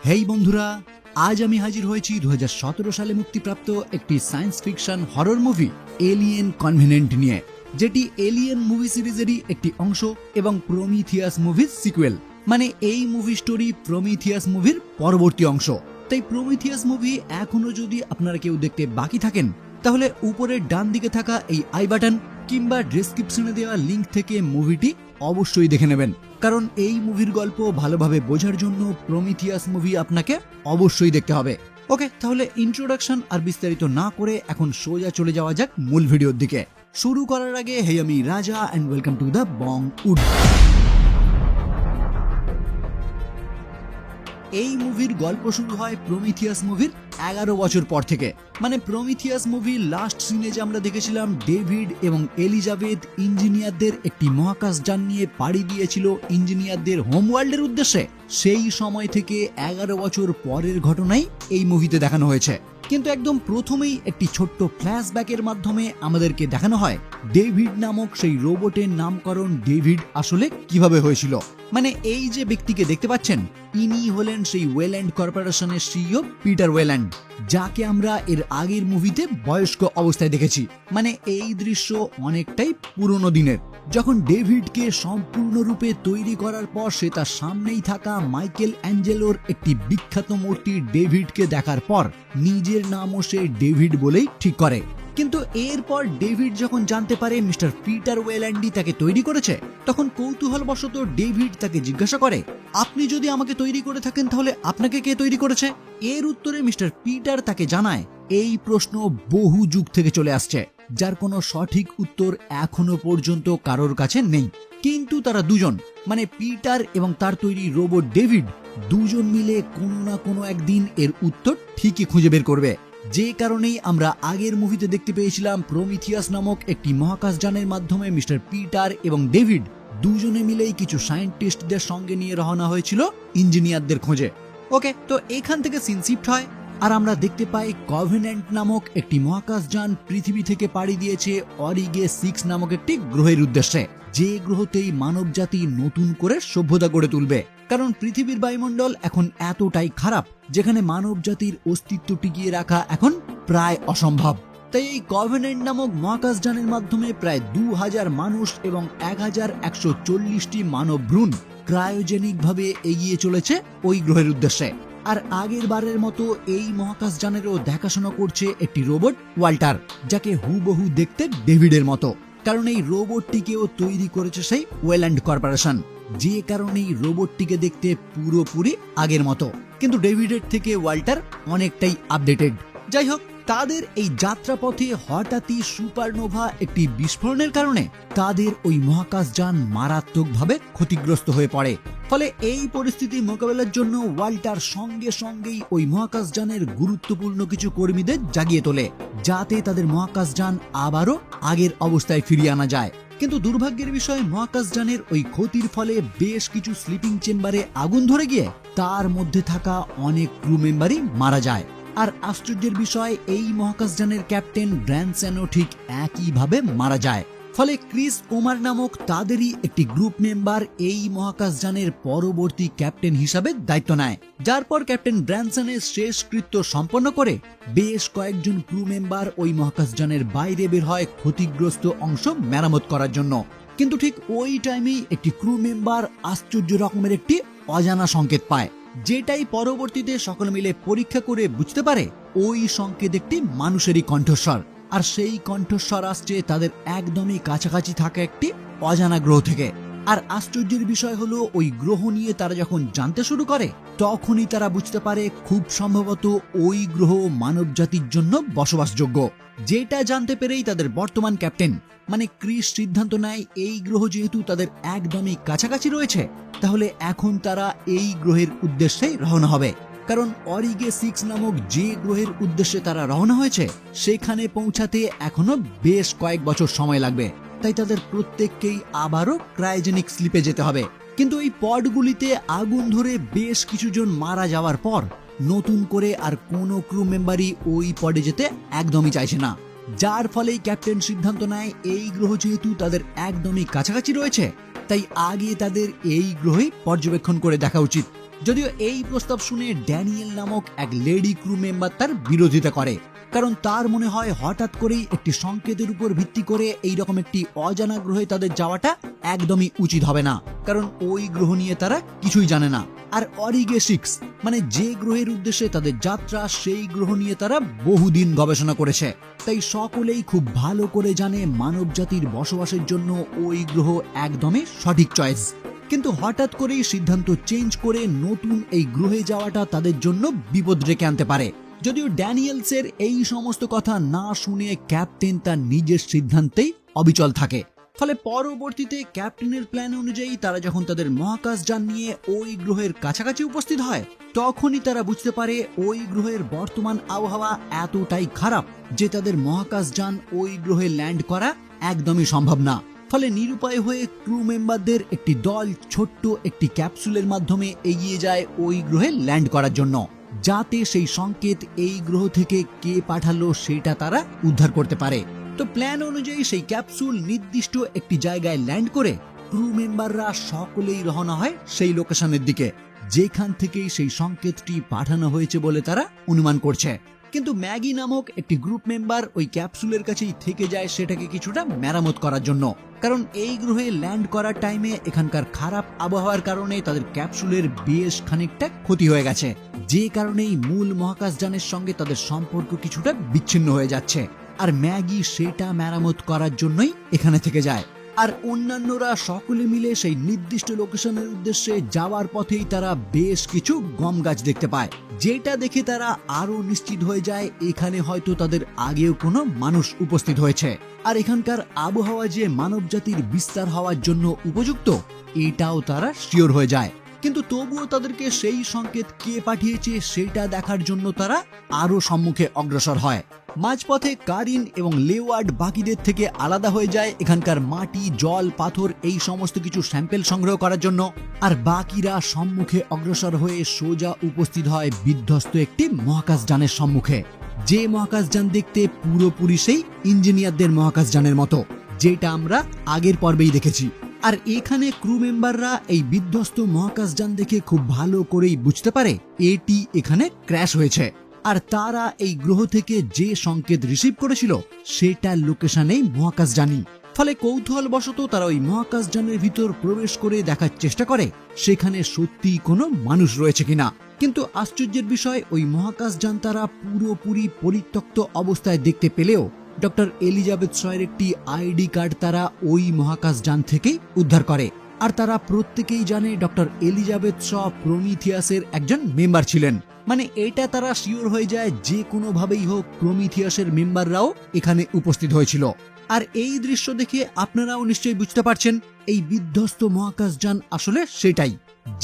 হেই বন্ধুরা, আজ আমি হাজির হয়েছি 2017 সালে মুক্তিপ্রাপ্ত একটি science fiction horror movie Alien Covenant নিয়ে, যেটি এলিয়েন মুভি সিরিজেরই একটি অংশ এবং প্রমিথিয়াস মুভির সিকুয়েল। মানে এই মুভি স্টোরি প্রমিথিয়াস মুভির পরবর্তী অংশ। তাই প্রমিথিয়াস মুভি এখনো যদি আপনারা কেউ দেখতে বাকি থাকেন, তাহলে উপরের ডান দিকে থাকা এই আই বাটন কিংবা ডেসক্রিপশনে দেওয়া লিংক থেকে মুভিটি অবশ্যই দেখে নেবেন, কারণ এই মুভির গল্প ভালোভাবে বোঝার জন্য প্রমিথিয়াস মুভি আপনাকে অবশ্যই দেখতে হবে। ওকে, তাহলে ইন্ট্রোডাকশন আর বিস্তারিত না করে এখন সোজা চলে যাওয়া যাক মূল ভিডিওর দিকে। শুরু করার আগে হেই, আমি Raja and welcome to the Bongwood. এই মুভির গল্প শুরু হয় প্রমিথিয়াস মুভির 11 বছর পর থেকে। মানে প্রমিথিয়াস মুভির লাস্ট সিনে যে আমরা দেখেছিলাম ডেভিড এবং এলিজাবেথ ইঞ্জিনিয়ারদের একটি মহাকাশযান নিয়ে পাড়ি দিয়েছিল ইঞ্জিনিয়ারদের হোমওয়ার্ল্ডের উদ্দেশ্যে, সেই সময় থেকে 11 বছর পরের ঘটনাই এই মুভিতে দেখানো হয়েছে। কিন্তু একদম প্রথমেই একটি ছোট্ট ফ্ল্যাশব্যাকের মাধ্যমে আমাদেরকে দেখানো হয় ডেভিড নামক সেই রোবটের নামকরণ ডেভিড আসলে কিভাবে হয়েছিল। মানে এই যে ব্যক্তিকে দেখতে পাচ্ছেন, ইনি হলেন সেই ওয়েল্যান্ড কর্পোরেশনের সিইও পিটার ওয়েল্যান্ড, যাকে আমরা এর আগের মুভিতে বয়স্ক অবস্থায় দেখেছি। মানে এই দৃশ্য অনেকটাই পুরনো দিনের, যখন ডেভিডকে সম্পূর্ণরূপে তৈরি করার পর সে তার সামনেই থাকা মাইকেল অ্যাঞ্জেলোর একটি বিখ্যাত মূর্তি ডেভিডকে দেখার পর নিজের নামও সে ডেভিড বলেই ঠিক করে। কিন্তু এরপর ডেভিড যখন জানতে পারে মিস্টার পিটার ওয়েল্যান্ডই তাকে তৈরি করেছে, তখন কৌতূহলবশত ডেভিড তাকে জিজ্ঞাসা করে, আপনি যদি আমাকে তৈরি করে থাকেন তাহলে আপনাকে কে তৈরি করেছে? এর উত্তরে মিস্টার পিটার তাকে জানায় এই প্রশ্ন বহু যুগ থেকে চলে আসছে, যার কোনো সঠিক উত্তর এখনো পর্যন্ত কারোর কাছে নেই। কিন্তু তারা দুজন, মানে পিটার এবং তার তৈরি রোবট ডেভিড, দুজন মিলে কোনো না কোনো একদিন এর উত্তর ঠিকই খুঁজে বের করবে। যে কারণেই আমরা আগের মুভিতে দেখতে পেয়েছিলাম প্রমিথিয়াস নামক একটি মহাকাশযানের মাধ্যমে মিস্টার পিটার এবং ডেভিড দুজনে মিলেই কিছু সায়েন্টিস্টদের সঙ্গে নিয়ে রওনা হয়েছিল ইঞ্জিনিয়ারদের খোঁজে। ওকে, তো এখান থেকে সিন শিফট হয় আর আমরা দেখতে পাই কভেন্যান্ট নামক একটি মহাকাশযান পৃথিবী থেকে পাড়ি দিয়েছে অরিগে 6 নামক একটি গ্রহের উদ্দেশ্যে, যে গ্রহতেই মানব জাতি নতুন করে সভ্যতা গড়ে তুলবে। কারণ পৃথিবীর বায়ুমণ্ডল এখন এতটাই খারাপ যেখানে মানব জাতির অস্তিত্ব টিকিয়ে রাখা এখন প্রায় অসম্ভব। তাই এই কভেন্যান্ট নামক মহাকাশযানের মাধ্যমে প্রায় 2000 মানুষ এবং 1140টি মানব ভ্রূণ ক্রায়োজেনিক ভাবে এগিয়ে চলেছে ওই গ্রহের উদ্দেশ্যে। আর আগের বারের মতো এই মহাকাশযানেরও দেখাশোনা করছে একটি রোবট ওয়াল্টার, যাকে হুবহু দেখতে ডেভিডের মতো। কারণ এই রোবটটিকেও তৈরি করেছে সেই ওয়েল্যান্ড কর্পোরেশন, যে কারণে এই রোবটটিকে দেখতে পুরোপুরি আগের মতো। কিন্তু ডেভিডের থেকে ওয়াল্টার অনেকটাই আপডেটেড। যাই হোক, তাদের এই যাত্রাপথে হঠাৎই সুপারনোভা একটি বিস্ফোরণের কারণে তাদের ওই মহাকাশযান মারাত্মকভাবে ক্ষতিগ্রস্ত হয়ে পড়ে। ফলে এই পরিস্থিতি মোকাবেলার জন্য ওয়াল্টার সঙ্গে সঙ্গেই ওই মহাকাশযানের গুরুত্বপূর্ণ কিছু কর্মীদের জাগিয়ে তোলে, যাতে তাদের মহাকাশযান আবারও আগের অবস্থায় ফিরিয়ে আনা যায়। কিন্তু দুর্ভাগ্যের বিষয়, মহাকাশযানের ওই ক্ষতির ফলে বেশ কিছু স্লিপিং চেম্বারে আগুন ধরে গিয়ে তার মধ্যে থাকা অনেক ক্রু মেম্বারই মারা যায়। আর আশ্চর্যের বিষয়, এই মহাকাশযানের ক্যাপ্টেন ব্র্যানসনও ঠিক একইভাবে মারা যায়। ফলে ক্রিস ওমার নামক তাদেরই একটি গ্রুপ মেম্বার এই মহাকাশযানের পরবর্তী ক্যাপ্টেন হিসাবে দায়িত্ব নেয়, যার পর ক্যাপ্টেন ব্র্যানসনের শেষকৃত্য সম্পন্ন করে বেশ কয়েকজন ক্রু মেম্বার ওই মহাকাশযানের বাইরে বের হয় ক্ষতিগ্রস্ত অংশ মেরামত করার জন্য। কিন্তু ঠিক ওই টাইমেই একটি ক্রু মেম্বার আশ্চর্য রকমের একটি অজানা সংকেত পায়, যেটাই পরবর্তীতে সকলে মিলে পরীক্ষা করে বুঝতে পারে ওই সংকেত একটি মানুষেরই কণ্ঠস্বর। আর সেই কণ্ঠস্বর আসছে তাদের একদমই কাছাকাছি থাকা একটি অজানা গ্রহ থেকে। আর আশ্চর্যের বিষয় হলো, ওই গ্রহ নিয়ে তারা যখন জানতে শুরু করে, তখনই তারা বুঝতে পারে খুব সম্ভবত ওই গ্রহ মানব জাতির জন্য বসবাসযোগ্য। যেটা জানতে পেরেই তাদের বর্তমান ক্যাপ্টেন মানে ক্রিস সিদ্ধান্ত নেয় এই গ্রহ যেহেতু তাদের একদমই কাছাকাছি রয়েছে, তাহলে এখন তারা এই গ্রহের উদ্দেশ্যেই রওনা হবে। কারণ অরিগে 6 নামক যে গ্রহের উদ্দেশ্যে তারা রওনা হয়েছে, সেখানে পৌঁছাতে এখনো বেশ কয়েক বছর সময় লাগবে। তাই তাদের প্রত্যেককেই আবারও ক্রায়োজেনিক স্লিপে যেতে হবে। কিন্তু এই পডগুলিতে আগুন ধরে বেশ কিছুজন মারা যাওয়ার পর নতুন করে আর কোনো ক্রু মেম্বারই ওই পডে যেতে একদমই চাইছে না, যার ফলে ক্যাপ্টেন সিদ্ধান্ত নেয় এই গ্রহ যেহেতু তাদের একদমই কাছাকাছি রয়েছে, তাই আগে তাদের এই গ্রহে পর্যবেক্ষণ করে দেখা উচিত। যদিও এই প্রস্তাব শুনে ড্যানিয়েল নামক এক লেডি ক্রু মেম্বার তার বিরোধিতা করে, কারণ তার মনে হয় হঠাৎ করেই একটি সংকেতের উপর ভিত্তি করে এইরকম একটি অজানা গ্রহে তাদের যাওয়াটা একদমই উচিত হবে না, কারণ ওই গ্রহ নিয়ে তারা কিছুই জানে না। আর অরিগে 6 মানে যে গ্রহের উদ্দেশ্যে তাদের যাত্রা, সেই গ্রহ নিয়ে তারা বহুদিন গবেষণা করেছে, তাই সকলেই খুব ভালো করে জানে মানব জাতির বসবাসের জন্য ওই গ্রহ একদমই সঠিক চয়েস। কিন্তু হঠাৎ করেই সিদ্ধান্ত চেঞ্জ করে নতুন এই গ্রহে যাওয়াটা তাদের জন্য বিপদ ডেকে আনতে পারে। যদিও ড্যানিয়েলসের এই সমস্ত কথা না শুনে ক্যাপ্টেন তার নিজের সিদ্ধান্তেই অবিচল থাকে। ফলে পরবর্তীতে ক্যাপ্টেনের প্ল্যান অনুযায়ী তারা যখন তাদের মহাকাশযান নিয়ে ওই গ্রহের কাছাকাছি উপস্থিত হয়, তখনই তারা বুঝতে পারে ওই গ্রহের বর্তমান আবহাওয়া এতটাই খারাপ যে তাদের মহাকাশযান ওই গ্রহে ল্যান্ড করা একদমই সম্ভব না। ফলে নিরুপায় হয়ে ক্রু মেম্বারদের একটি দল ছোট্ট একটি ক্যাপসুলের মাধ্যমে এগিয়ে যায় ওই গ্রহে ল্যান্ড করার জন্য, যাতে সেই সংকেত এই গ্রহ থেকে কে পাঠালো সেটা তারা উদ্ধার করতে পারে। তো প্ল্যান অনুযায়ী সেই ক্যাপসুল নির্দিষ্ট একটি জায়গায় ল্যান্ড করে ক্রু মেম্বাররা সকলেই রওনা হয় সেই লোকেশনের দিকে, যেখান থেকেই সেই সংকেতটি পাঠানো হয়েছে বলে তারা অনুমান করছে। কিন্তু ম্যাগি নামক একটি গ্রুপ মেম্বার ওই ক্যাপসুলের কাছেই থেকে যায় সেটাকে কিছুটা মেরামত করার জন্য, কারণ এই গ্রহে ল্যান্ড করার টাইমে এখানকার খারাপ আবহাওয়ার কারণে তাদের ক্যাপসুলের বেশ খানিকটা ক্ষতি হয়ে গেছে, যে কারণেই মূল মহাকাশযানের সঙ্গে তাদের সম্পর্ক কিছুটা বিচ্ছিন্ন হয়ে যাচ্ছে। আর ম্যাগি সেটা মেরামত করার জন্যই এখানে থেকে যায়। আর অন্যান্যরা সকলে মিলে সেই নির্দিষ্ট লোকেশনের উদ্দেশ্যে যাওয়ার পথেই তারা বেশ কিছু গম গাছ দেখতে পায়, যেটা দেখে তারা আরো নিশ্চিত হয়ে যায় এখানে হয়তো তাদের আগেও কোনো মানুষ উপস্থিত হয়েছে। আর এখানকার আবহাওয়া যে মানব জাতির বিস্তার হওয়ার জন্য উপযুক্ত, এটাও তারা শিওর হয়ে যায়। কিন্তু তবুও তাদেরকে সেই সংকেত কে পাঠিয়েছে সেটা দেখার জন্য তারা আরো সম্মুখে অগ্রসর হয়। মাঝপথে কারিন এবং লেওয়ার্ড বাকিদের থেকে আলাদা হয়ে যায় এখানকার মাটি, জল, পাথর এই সমস্ত কিছু স্যাম্পেল সংগ্রহ করার জন্য। আর বাকিরা সম্মুখে অগ্রসর হয়ে সোজা উপস্থিত হয় বিধ্বস্ত একটি মহাকাশযানের সম্মুখে, যে মহাকাশযান দেখতে পুরোপুরি সেই ইঞ্জিনিয়ারদের মহাকাশযানের মতো, যেটা আমরা আগের পর্বেই দেখেছি। আর এখানে ক্রু মেম্বাররা এই বিধ্বস্ত মহাকাশযান দেখে খুব ভালো করেই বুঝতে পারে এটি এখানে ক্র্যাশ হয়েছে, আর তারা এই গ্রহ থেকে যে সংকেত রিসিভ করেছিল সেটার লোকেশনেই মহাকাশযানই। ফলে কৌতূহলবশত তারা ওই মহাকাশযানের ভিতর প্রবেশ করে দেখার চেষ্টা করে সেখানে সত্যি কোনো মানুষ রয়েছে কিনা। কিন্তু আশ্চর্যের বিষয়, ওই মহাকাশযান তারা পুরোপুরি পরিত্যক্ত অবস্থায় দেখতে পেলেও ডক্টর এলিজাবেথ শয়ের একটি আইডি কার্ড তারা ওই মহাকাশযান থেকেই উদ্ধার করে। আর তারা প্রত্যেকেই জানে ডক্টর এলিজাবেথ শ প্রমিথিয়াসের একজন মেম্বার ছিলেন, মানে এটা তারা শিওর হয়ে যায় যে কোনোভাবেই হোক প্রমিথিয়াসের মেম্বাররাও এখানে উপস্থিত হয়েছিল। আর এই দৃশ্য দেখে আপনারাও নিশ্চয়ই বুঝতে পারছেন এই বিধ্বস্ত মহাকাশযান আসলে সেটাই,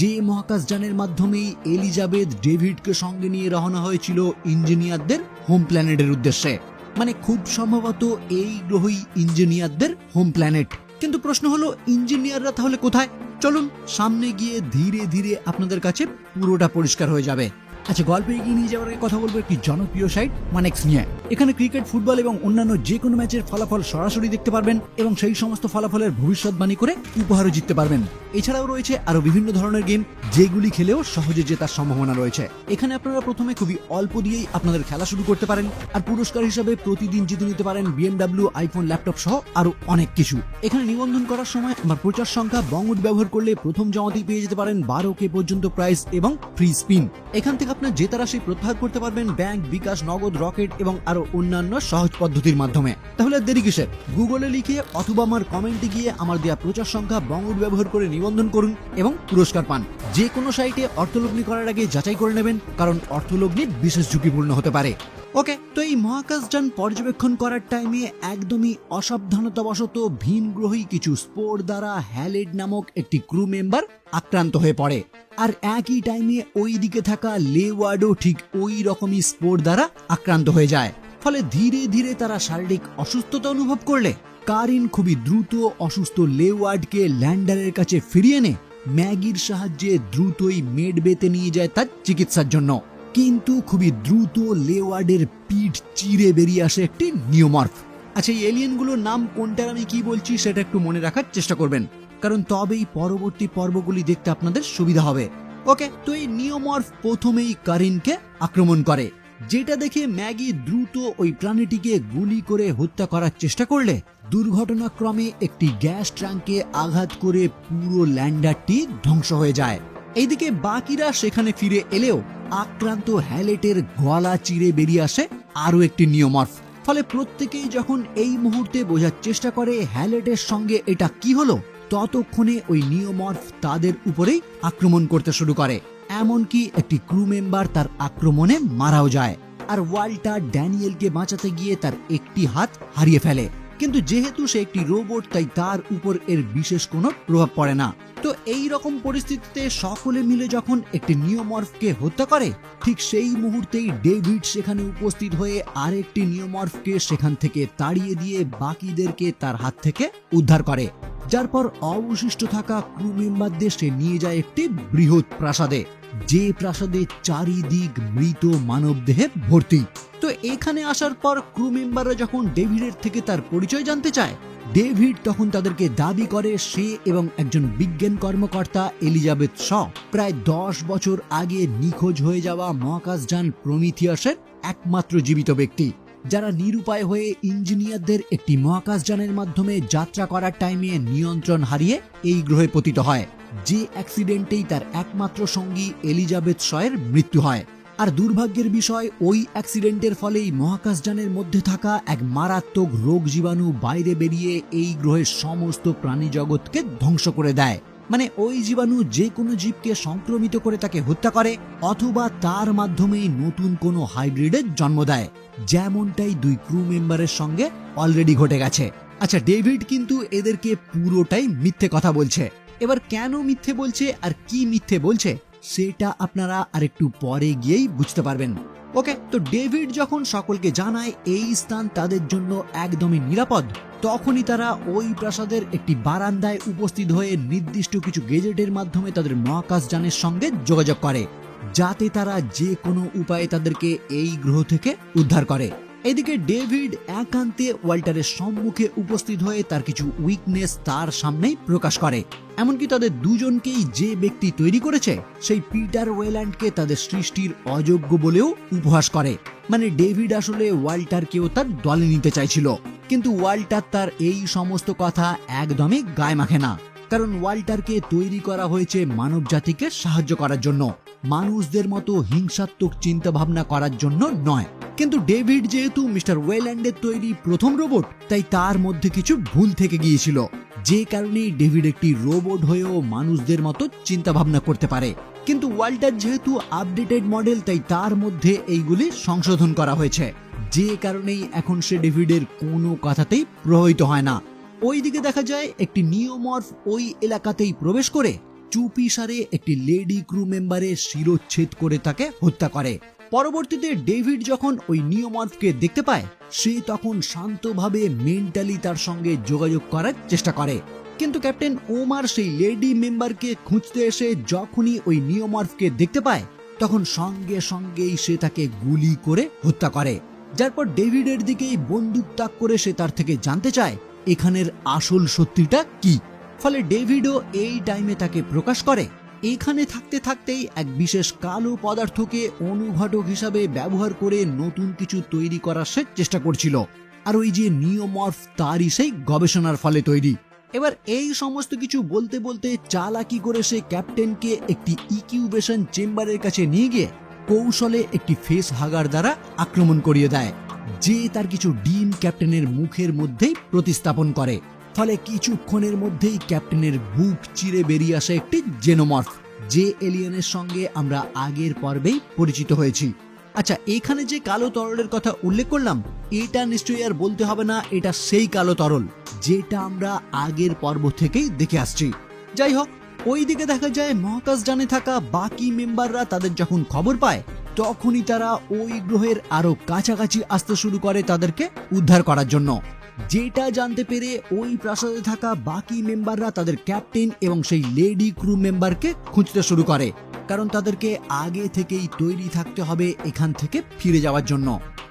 যে মহাকাশযানের মাধ্যমেই এলিজাবেথ ডেভিডকে সঙ্গে নিয়ে রওনা হয়েছিল ইঞ্জিনিয়ারদের হোম প্ল্যানেটের উদ্দেশ্যে। মানে খুব সম্ভবত এই গ্রহই ইঞ্জিনিয়ারদের হোম প্ল্যানেট। কিন্তু প্রশ্ন হলো, ইঞ্জিনিয়াররা তাহলে কোথায়? চলুন সামনে গিয়ে ধীরে ধীরে আপনাদের কাছে পুরোটা পরিষ্কার হয়ে যাবে। আচ্ছা, গল্পে এগিয়ে নিয়ে যাওয়ার আগে কথা বলবো একটি জনপ্রিয় সাইট ওয়ানেক্স নিয়ে। এখানে ক্রিকেট, ফুটবল এবং অন্যান্য যে কোনো ম্যাচের ফলাফল সরাসরি দেখতে পারবেন এবং সেই সমস্ত ফলাফলের ভবিষ্যৎবাণী করে উপহারও জিততে পারবেন। এছাড়াও রয়েছে আরো বিভিন্ন ধরনের গেম, যেগুলি খেলেও সহজে জেতার সম্ভাবনা রয়েছে। এখানে আপনারা প্রথমে খুবই অল্প দিয়েই আপনাদের খেলা শুরু করতে পারেন, আর পুরস্কার হিসাবে প্রতিদিন জিতে নিতে পারেন BMW, আইফোন, ল্যাপটপ সহ আরো অনেক কিছু। এখানে নিবন্ধন করার সময় আমার প্রচার সংখ্যা বঙ্গট ব্যবহার করলে প্রথম জমাতেই পেয়ে যেতে পারেন 12K পর্যন্ত প্রাইজ এবং ফ্রি স্পিন। এখান থেকে আপনার জেতা রাশি প্রত্যাহার করতে পারবেন ব্যাংক, বিকাশ, নগদ, রকেট এবং আরো অন্যান্য সহজ পদ্ধতির মাধ্যমে। তাহলে দেরি কিসের? গুগলে লিখে অথবা আমার কমেন্টে গিয়ে আমার দেয়া প্রচার সংখ্যা বঙ্গট ব্যবহার করে নিবন্ধন করুন এবং পুরস্কার পান। যে কোনো সাইটে অর্থলগ্নি করার আগে যাচাই করে নেবেন, কারণ অর্থলগ্নি বিশেষ ঝুঁকিপূর্ণ হতে পারে। ওকে, তো এই মহাকাশযান পর্যবেক্ষণ করার টাইমে একদমই অসাবধানতাবশত ভিনগ্রহী কিছু স্পোর দ্বারা হ্যালেড নামক একটি ক্রু মেম্বার আক্রান্ত হয়ে পড়ে। আর একই টাইমে ওই দিকে থাকা লেওয়ার্ডও ঠিক ওই রকমই স্পোর দ্বারা আক্রান্ত হয়ে যায়। ফলে ধীরে ধীরে তারা শারীরিক অসুস্থতা অনুভব করলে কারিন খুবই দ্রুত অসুস্থ লেওয়ার্ডকে ল্যান্ডারের কাছে ফিরিয়ে এনে ম্যাগির সাহায্যে দ্রুতই মেডবেতে নিয়ে যায় তার চিকিৎসার জন্য। কিন্তু খুবই দ্রুত লেওয়ার্ডের পিঠ চিরে বেরিয়ে আসে একটি নিওমর্ফ। আচ্ছা, এই এলিয়েনগুলোর নাম কোনটার আমি কি বলছি সেটা একটু মনে রাখার চেষ্টা করবেন, কারণ তবেই পরবর্তী পর্বগুলি দেখতে আপনাদের সুবিধা হবে। ওকে, তো এই নিওমর্ফ প্রথমেই কারিনকে আক্রমণ করে, যেটা দেখে ম্যাগি দ্রুত ওই প্রাণীটিকে গুলি করে হত্যা করার চেষ্টা করলে দুর্ঘটনাক্রমে একটি গ্যাস ট্যাঙ্কে আঘাত করে পুরো ল্যান্ডারটি ধ্বংস হয়ে যায়। এইদিকে বাকিরা সেখানে ফিরে এলেও আক্রান্ত হ্যালেটের গলা চিরে বেরিয়ে আসে আরো একটি নিওমর্ফ। ফলে প্রত্যেকেই যখন এই মুহূর্তে বোঝার চেষ্টা করে হ্যালেটের সঙ্গে এটা কি হলো, ততক্ষণে ওই নিওমর্ফ তাদের উপরেই আক্রমণ করতে শুরু করে। এমনকি একটি ক্রু মেম্বার তার আক্রমণে মারাও যায়, আর ওয়াল্টার ড্যানিয়েলকে বাঁচাতে গিয়ে তার একটি হাত হারিয়ে ফেলে। কিন্তু যেহেতু সে একটি রোবট, তাই তার উপর এর বিশেষ কোনো প্রভাব পড়ে না। তো এই রকম পরিস্থিতিতে সকলে মিলে যখন একটি নিওমর্ফকে হত্যা করে, ঠিক সেই মুহূর্তেই ডেভিড সেখানে উপস্থিত হয়ে আরেকটি নিওমর্ফকে সেখান থেকে তাড়িয়ে দিয়ে বাকিদেরকে তার হাত থেকে উদ্ধার করে, যার পর অবশিষ্ট থাকা ক্রু মেম্বারদের সে নিয়ে যায় একটি বৃহৎ প্রাসাদে, যে প্রাসাদে চারিদিক মৃত মানবদেহে ভর্তি। তো এখানে আসার পর ক্রু মেম্বাররা যখন ডেভিডের থেকে তার পরিচয় জানতে চায়, ডেভিড তখন তাদেরকে দাবি করে সে এবং একজন বিজ্ঞান কর্মকর্তা এলিজাবেথ শ প্রায় 10 বছর আগে নিখোঁজ হয়ে যাওয়া মহাকাশযান প্রমিথিয়াসের একমাত্র জীবিত ব্যক্তি, যারা নিরুপায় হয়ে ইঞ্জিনিয়ারদের একটি মহাকাশযানের মাধ্যমে যাত্রা করার টাইমে নিয়ন্ত্রণ হারিয়ে এই গ্রহে পতিত হয়, যে অ্যাক্সিডেন্টেই তার একমাত্র সঙ্গী এলিজাবেথ শয়ের মৃত্যু হয়। আর দুর্ভাগ্যের বিষয়, ওই অ্যাক্সিডেন্টের ফলেই মহাকাশযানের মধ্যে থাকা এক মারাত্মক রোগ জীবাণু বাইরে বেরিয়ে এই গ্রহের সমস্ত প্রাণী জগৎকে ধ্বংস করে দেয়। মানে ওই জীবাণু যে কোনো জীবকে সংক্রমিত করে তাকে হত্যা করে, অথবা তার মাধ্যমেই নতুন কোনো হাইব্রিডের জন্ম দেয়, যেমনটাই দুই ক্রু মেম্বারের সঙ্গে অলরেডি ঘটে গেছে। আচ্ছা, ডেভিড কিন্তু এদেরকে পুরোটাই মিথ্যে কথা বলছে। এবার কেন মিথ্যে বলছে আর কি মিথ্যে বলছে সেটা আপনারা আরেকটু পরে গিয়েই বুঝতে পারবেন। ওকে, তো ডেভিড যখন সকলকে জানায় এই স্থান তাদের জন্য একদমই নিরাপদ, তখনই তারা ওই প্রাসাদের একটি বারান্দায় উপস্থিত হয়ে নির্দিষ্ট কিছু গেজেটের মাধ্যমে তাদের মহাকাশযানের সঙ্গে যোগাযোগ করে, যাতে তারা যে কোনো উপায়ে তাদেরকে এই গ্রহ থেকে উদ্ধার করে। এদিকে ডেভিড একান্তে ওয়াল্টারের সম্মুখে উপস্থিত হয়ে তার কিছু উইকনেস তার সামনেই প্রকাশ করে। এমনকি তাদের দুজনকেই যে ব্যক্তি তৈরি করেছে সেই পিটার ওয়েল্যান্ডকে তাদের সৃষ্টির অযোগ্য বলেও উপহাস করে। মানে ডেভিড আসলে ওয়াল্টারকেও তার দলে নিতে চাইছিল, কিন্তু ওয়াল্টার তার এই সমস্ত কথা একদমই গায়ে মাখে না, কারণ ওয়াল্টারকে তৈরি করা হয়েছে মানব জাতিকে সাহায্য করার জন্য, মানুষদের মতো হিংসাত্মক চিন্তা ভাবনা করার জন্য নয়। কিন্তু ডেভিড যেহেতু মিস্টার ওয়েল্যান্ডের তৈরি প্রথম রোবট, তাই তার মধ্যে কিছু ভুল থেকে গিয়েছিল, যে কারণে ডেভিড একটি রোবট হয়েও মানুষদের মতো চিন্তা ভাবনা করতে পারে। কিন্তু ওয়াল্টার যেহেতু আপডেটেড মডেল, তাই তার মধ্যে এইগুলি সংশোধন করা হয়েছে, যে কারণেই এখন সে ডেভিডের কোনো কথাতেই প্রভাবিত হয় না। ওইদিকে দেখা যায় একটি নিওমর্ফ ওই এলাকাতেই প্রবেশ করে চুপিসারে একটি লেডি ক্রু মেম্বারের শিরোচ্ছেদ করে তাকে হত্যা করে। পরবর্তীতে ডেভিড যখন ওই নিওমর্ফকে দেখতে পায়, সে তখন শান্তভাবে মেন্টালি তার সঙ্গে যোগাযোগ করার চেষ্টা করে। কিন্তু ক্যাপ্টেন ওমার সেই লেডি মেম্বারকে খুঁজতে এসে যখনই ওই নিওমর্ফকে দেখতে পায়, তখন সঙ্গে সঙ্গেই সে তাকে গুলি করে হত্যা করে, যার পর ডেভিডের দিকেই বন্দুক তাক করে সে তার থেকে জানতে চায় এখানের আসল সত্যিটা কি। ফলে ডেভিডও এই টাইমে তাকে প্রকাশ করে এখানে থাকতে থাকতেই এক বিশেষ কালো পদার্থকে অনুঘটক হিসাবে ব্যবহার করে নতুন কিছু তৈরি করার সে চেষ্টা করছিল, আর ওই যে নিওমর্ফ তারই সেই গবেষণার ফলে তৈরি। এবার এই সমস্ত কিছু বলতে বলতে চালাকি করে সে ক্যাপ্টেনকে একটি ইকিউবেশন চেম্বারের কাছে নিয়ে গিয়ে কৌশলে একটি ফেস হাগার দ্বারা আক্রমণ করিয়ে দেয়, যে তার কিছু ডিম ক্যাপ্টেনের মুখের মধ্যেই প্রতিস্থাপন করে। ফলে কিছুক্ষণের মধ্যেই ক্যাপ্টেনের বুক চিরে বেরিয়ে আসে একটি জেনোমর্ফ, যে এলিয়েনের সঙ্গে আমরা আগের পর্বেই পরিচিত হয়েছি। আচ্ছা, এখানে যে কালো তরলের কথা উল্লেখ করলাম, এটা নিশ্চয়ই আর বলতে হবে না এটা সেই কালো তরল যেটা আমরা আগের পর্ব থেকেই দেখে আসছি। যাই হোক, ওইদিকে দেখা যায় মহাকাশযানে থাকা বাকি মেম্বাররা তাদের যখন খবর পায়, তখনই তারা ওই গ্রহের আরো কাছাকাছি আসতে শুরু করে তাদেরকে উদ্ধার করার জন্য। যেটা জানতে পেরে ওই প্রাসাদে থাকা বাকি মেম্বাররা তাদের ক্যাপ্টেন এবং সেই লেডি ক্রু মেম্বারকে খুঁজতে শুরু করে, কারণ তাদেরকে আগে থেকেই তৈরি থাকতে হবে এখান থেকে ফিরে যাওয়ার জন্য।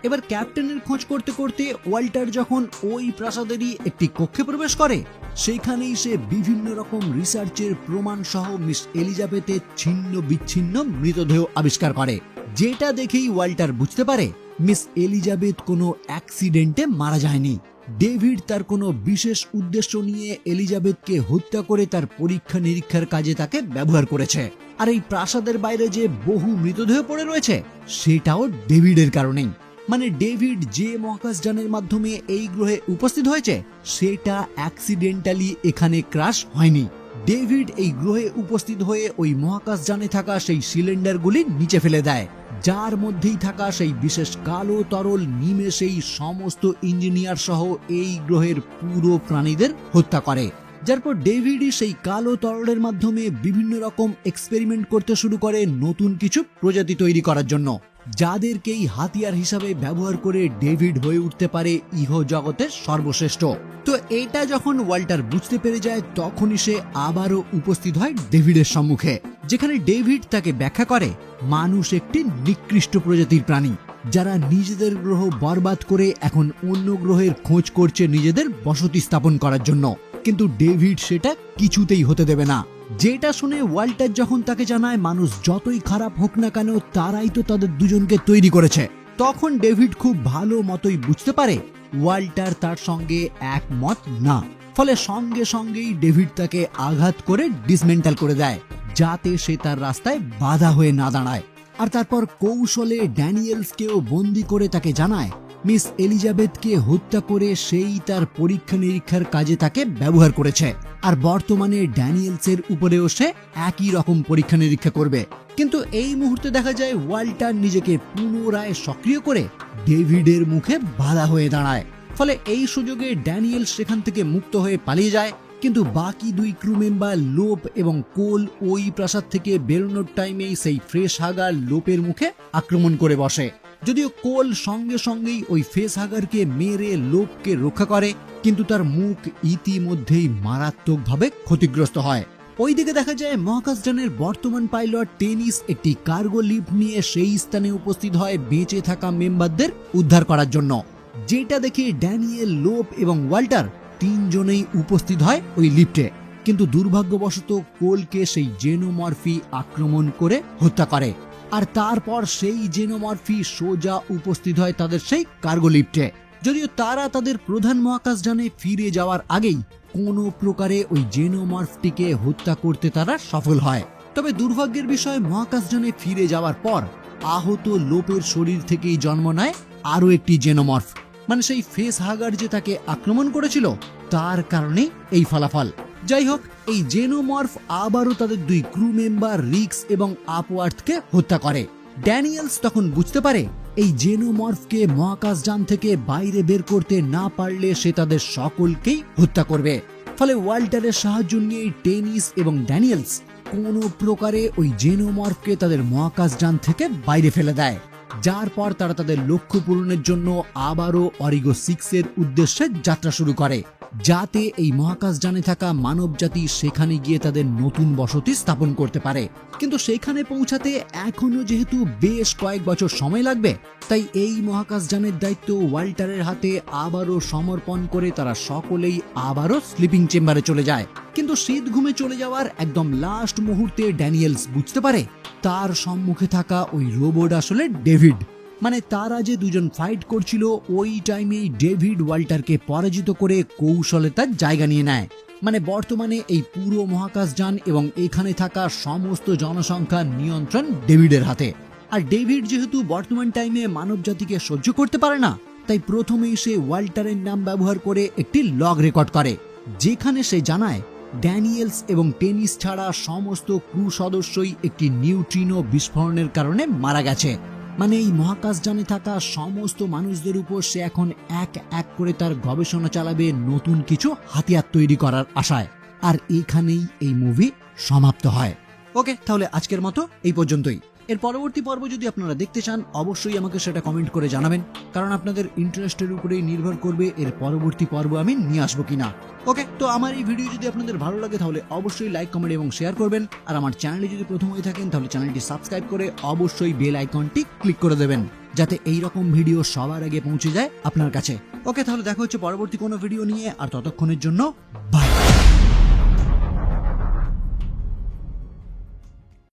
এবার ক্যাপ্টেনের খোঁজ করতে করতে ওয়াল্টার যখন ওই প্রাসাদেরই একটি কক্ষে প্রবেশ করে, সেখানেই সে বিভিন্ন রকম রিসার্চের প্রমাণ সহ মিস এলিজাবেথের ছিন্ন বিচ্ছিন্ন মৃতদেহ আবিষ্কার করে, যেটা দেখেই ওয়াল্টার বুঝতে পারে মিস এলিজাবেথ কোনো অ্যাক্সিডেন্টে মারা যায়নি। ডেভিড তার কোনো বিশেষ উদ্দেশ্য নিয়ে এলিজাবেথকে হত্যা করে তার পরীক্ষা নিরীক্ষার কাজে তাকে ব্যবহার করেছে। আর এই প্রাসাদের বাইরে যে বহু মৃতদেহ পড়ে রয়েছে সেটাও ডেভিডের কারণেই। মানে ডেভিড যে মহাকাশযানের মাধ্যমে এই গ্রহে উপস্থিত হয়েছে সেটা অ্যাক্সিডেন্টালি এখানে ক্রাশ হয়নি। ডেভিড এই গ্রহে উপস্থিত হয়ে ওই মহাকাশযানে থাকা সেই সিলিন্ডারগুলি নিচে ফেলে দেয়, যার মধ্যেই থাকা সেই বিশেষ কালো তরল নিমেষেই সমস্ত ইঞ্জিনিয়ার সহ এই গ্রহের পুরো প্রাণীদের হত্যা করে। যার পর ডেভিডই সেই কালো তরলের মাধ্যমে বিভিন্ন রকম এক্সপেরিমেন্ট করতে শুরু করে নতুন কিছু প্রজাতি তৈরি করার জন্য, যাদেরকেই হাতিয়ার হিসাবে ব্যবহার করে ডেভিড হয়ে উঠতে পারে ইহ জগতের সর্বশ্রেষ্ঠ। তো এটা যখন ওয়াল্টার বুঝতে পেরে যায় তখনই সে আবারও উপস্থিত হয় ডেভিডের সম্মুখে, যেখানে ডেভিড তাকে ব্যাখ্যা করে মানুষ একটি নিকৃষ্ট প্রজাতির প্রাণী, যারা নিজেদের গ্রহ বরবাদ করে এখন অন্য গ্রহের খোঁজ করছে নিজেদের বসতি স্থাপন করার জন্য। কিন্তু ডেভিড সেটা কিছুতেই হতে দেবে না। যেটা শুনে ওয়াল্টার যখন তাকে জানায় মানুষ যতই খারাপ হোক না কেন তারাই তো তাদের দুজনকে তৈরি করেছে, তখন ডেভিড খুব ভালো মতোই বুঝতে পারে ওয়াল্টার তার সঙ্গে একমত না। ফলে সঙ্গে সঙ্গেই ডেভিড তাকে আঘাত করে ডিসমেন্টাল করে দেয়, যাতে সে তার রাস্তায় বাধা হয়ে না দাঁড়ায়। আর তারপর কৌশলে ড্যানিয়েলসকেও বন্দি করে তাকে জানায় মিস এলিজাবেথকে হত্যা করে সেই তার পরীক্ষা নিরীক্ষার কাজে তাকে ব্যবহার করেছে, আর বর্তমানে ড্যানিয়েলসের উপরেও সে একই রকম পরীক্ষা নিরীক্ষা করবে। কিন্তু এই মুহূর্তে দেখা যায় ওয়াল্টার নিজেকে পুনরায় সক্রিয় করে ডেভিডের মুখে বাধা হয়ে দাঁড়ায়। ফলে এই সুযোগে ড্যানিয়েল সেখান থেকে মুক্ত হয়ে পালিয়ে যায়, কিন্তু বাকি দুই ক্রু মেম্বার লোপ এবং কোল ওই প্রাসাদ থেকে বেরোনোর টাইমেই সেই ফ্রেশ হাগার লোপের মুখে আক্রমণ করে বসে। যদিও কোল সঙ্গে সঙ্গেই ওই ফেস হাগারকে মেরে লোপকে রক্ষা করে, কিন্তু তার মুখ ইতিমধ্যেই মারাত্মকভাবে ক্ষতিগ্রস্ত হয়। ওইদিকে দেখা যায় মহাকাশযানের বর্তমান পাইলট টেনিস একটি কার্গো লিফট নিয়ে সেই স্থানে উপস্থিত হয় বেঁচে থাকা মেম্বারদের উদ্ধার করার জন্য, যেটা দেখে ড্যানিয়েল, লোপ এবং ওয়াল্টার তিনজনেই উপস্থিত হয় ওই লিফটে। কিন্তু দুর্ভাগ্যবশত কোলকে সেই জেনোমরফি আক্রমণ করে হত্যা করে, আর তারপর সেই জেনোমরফি সোজা উপস্থিত হয় তাদের সেই কার্গো লিফটে। যদিও তারা তাদের প্রধান মহাকাশযানে ফিরে যাওয়ার আগেই কোনো প্রকারে ওই জেনোমরফটিকে হত্যা করতে তারা সফল হয়। তবে দুর্ভাগ্যের বিষয় মহাকাশযানে ফিরে যাওয়ার পর আহত লোপের শরীর থেকেই জন্ম নেয় আরো একটি জেনোমরফ, মানে সেই ফেস হাগার যে তাকে আক্রমণ করেছিল তার কারণে এই ফলাফল। যাই হোক, এই জেনোমরফ আবারও তাদের দুই ক্রু মেম্বার রিক্স এবং আপওয়ার্থকে হত্যা করে। ড্যানিয়েলস তখন বুঝতে পারে এই জেনোমরফকে মহাকাশযান থেকে বাইরে বের করতে না পারলে সে তাদের সকলকেই হত্যা করবে। ফলে ওয়াল্টারের সাহায্য নিয়ে টেনিস এবং ড্যানিয়েলস কোনো প্রকারে ওই জেনোমরফকে তাদের মহাকাশযান থেকে বাইরে ফেলে দেয়, যার পর তারা তাদের লক্ষ্য পূরণের জন্য আবারও অরিগো 6 এর উদ্দেশ্যে যাত্রা শুরু করে, যাতে এই মহাকাশযানে থাকা মানবজাতি সেখানে গিয়ে তাদের নতুন বসতি স্থাপন করতে পারে। কিন্তু সেখানে পৌঁছাতে এখনো যেহেতু বেশ কয়েক বছর সময় লাগবে, তাই এই মহাকাশযানের দায়িত্ব ওয়াল্টারের হাতে আবারও সমর্পণ করে তারা সকলেই আবারও স্লিপিং চেম্বারে চলে যায়। কিন্তু শীত ঘুমে চলে যাওয়ার একদম লাস্ট মুহূর্তে ড্যানিয়েলস বুঝতে পারে তার সম্মুখে থাকা ওই রোবট আসলে ডেভিড। মানে তারা যে দুজন ফাইট করছিল ওই টাইমেই ডেভিড ওয়াল্টারকে পরাজিত করে কৌশলে তার জায়গা নিয়ে নেয়। মানে বর্তমানে এই পুরো মহাকাশযান এবং এখানে থাকা সমস্ত জনসংখ্যার নিয়ন্ত্রণ ডেভিডের হাতে। আর ডেভিড যেহেতু বর্তমান টাইমে মানব জাতিকে সহ্য করতে পারে না, তাই প্রথমেই সে ওয়াল্টারের নাম ব্যবহার করে একটি লগ রেকর্ড করে, যেখানে সে জানায় ড্যানিয়েলস এবং টেনিস ছাড়া সমস্ত ক্রু সদস্যই একটি নিউট্রিনো বিস্ফোরণের কারণে মারা গেছে। মানে এই মহাকাশযানে থাকা সমস্ত মানুষদের উপর সে এখন এক এক করে তার গবেষণা চালাবে নতুন কিছু হাতিয়ার তৈরি করার আশায়। আর এখানেই এই মুভি সমাপ্ত হয়। ওকে, তাহলে আজকের মতো এই পর্যন্তই। এর পরবর্তী পর্ব যদি আপনারা দেখতে চান অবশ্যই আমাকে সেটা কমেন্ট করে জানাবেন, কারণ আপনাদের ইন্টারেস্টের উপরেই নির্ভর করবে এর পরবর্তী পর্ব আমি নিয়ে আসবো কিনা। ওকে, তো আমার এই ভিডিও যদি আপনাদের ভালো লাগে তাহলে অবশ্যই লাইক, কমেন্ট এবং শেয়ার করবেন। আর আমার চ্যানেলে যদি প্রথম হয়ে থাকেন তাহলে চ্যানেলটি সাবস্ক্রাইব করে অবশ্যই বেল আইকনটি ক্লিক করে দেবেন, যাতে এই রকম ভিডিও সবার আগে পৌঁছে যায় আপনার কাছে। ওকে, তাহলে দেখা হচ্ছে পরবর্তী কোনো ভিডিও নিয়ে, আর ততক্ষণের জন্য বাই।